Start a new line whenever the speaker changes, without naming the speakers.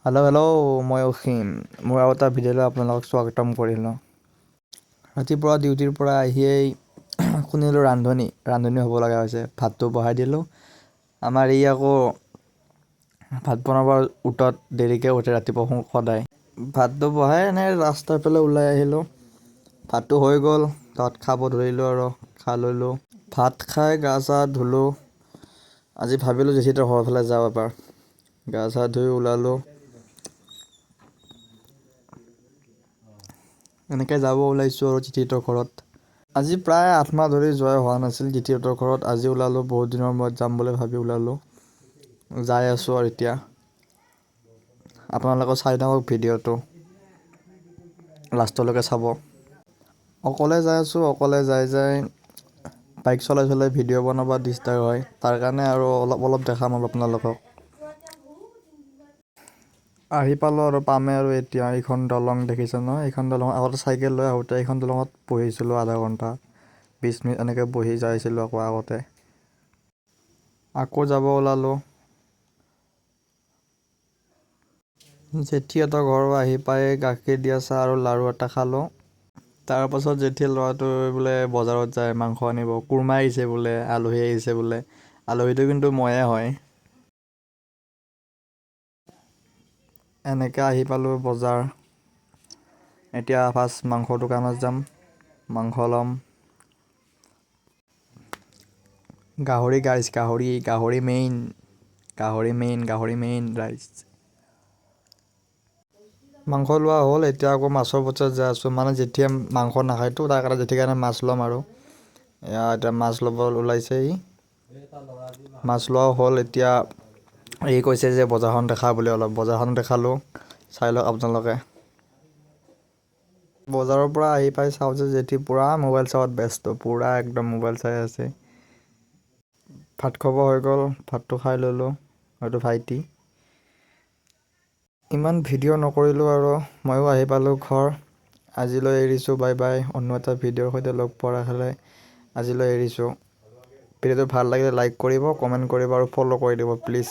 Hello', মই অসীম। মোৰ আৰু এটা ভিডিঅ'লৈ আপোনালোকক স্বাগতম কৰিলোঁ। ৰাতিপুৱা ডিউটিৰ পৰা আহিয়েই শুনিলোঁ ৰান্ধনি হ'ব লগা হৈছে। ভাতটো বহাই দিলোঁ। আমাৰ ই আকৌ ভাত বনাবৰ উঠত দেৰিকৈ উঠে ৰাতিপুৱা সদায়। ভাতটো বহাই এনেই ৰাস্তাৰ ফালে ওলাই আহিলোঁ। ভাতটো হৈ গ'ল, তাত খাব ধৰিলোঁ আৰু খাই ল'লোঁ। ভাত খাই গা চা ধুলোঁ। আজি ভাবিলোঁ জেঠীহঁতৰ ঘৰৰ ফালে যাওঁ এবাৰ। গা চা ধুই ওলালোঁ। এনেকৈ যাব ওলাইছোঁ আৰু জেঠীহঁতৰ ঘৰত। আজি প্ৰায় 8 মাহ ধৰি যোৱা হোৱা নাছিল জেঠীহঁতৰ ঘৰত। আজি ওলালোঁ, বহুত দিনৰ মূৰত যাম বুলি ভাবি ওলালোঁ। যাই আছোঁ আৰু এতিয়া। আপোনালোকে চাই থাকক ভিডিঅ'টো, লাষ্টলৈকে চাব। অকলে যাই আছোঁ, অকলে যাই বাইক চলাই ভিডিঅ' বনাব ডিষ্টাৰ্ব হয়। তাৰ কাৰণে আৰু অলপ দেখাম আৰু আপোনালোকক। আহি পালোঁ আৰু পামেই আৰু এতিয়া। এইখন দলং দেখিছে নহয়, এইখন দলং আগতে চাইকেল লৈ আহোঁতে এইখন দলঙত বহিছিলোঁ আধা ঘণ্টা 20 মিনিট এনেকৈ বহি যাইছিলোঁ আকৌ আগতে। আকৌ যাব ওলালোঁ। জেঠীহঁতৰ ঘৰৰ আহি পাই গাখীৰ দিয়া চাহ আৰু লাড়ু এটা খালোঁ। তাৰপাছত জেঠীৰ ল'ৰাটো বোলে বজাৰত যায় মাংস আনিব। কুৰমা আহিছে বোলে, আলহী আহিছে বোলে। আলহীটো কিন্তু ময়ে হয়। এনেকৈ আহি পালোঁ বজাৰ। এতিয়া ফাৰ্ষ্ট মাংসৰ দোকানত যাম, মাংস ল'ম। গাহৰি মেইন ৰাইচ। মাংস লোৱা হ'ল, এতিয়া আকৌ মাছৰ বজাৰত যাই আছোঁ। মানে জেঠীয়ে মাংস নাখায়তো, তাৰ কাৰণে জেঠীৰ কাৰণে মাছ ল'ম আৰু। এতিয়া মাছ ল'ব ওলাইছে ই। মাছ লোৱা হ'ল। এতিয়া ই কৈছে যে বজাৰখন দেখা বুলি, অলপ বজাৰখন দেখালোঁ। চাই লওক আপোনালোকে। বজাৰৰ পৰা আহি পাই চাওঁ যে জেঠী পূৰা মোবাইল চোৱাত ব্যস্ত, পূৰা একদম মোবাইল চাই আছে। ভাত খাব হৈ গ'ল, ভাতটো খাই ল'লোঁ। হয়তো ভাইটি ইমান ভিডিঅ' নকৰিলোঁ আৰু ময়ো আহি পালোঁ ঘৰ। আজিলৈ এৰিছোঁ, বাই বাই। অন্য এটা ভিডিঅ'ৰ সৈতে লগ পোৱাৰ আশাৰে আজিলৈ এৰিছোঁ। ভিডিঅ'টো ভাল লাগিলে লাইক কৰিব, কমেণ্ট কৰিব আৰু ফ'ল' কৰি দিব প্লিজ।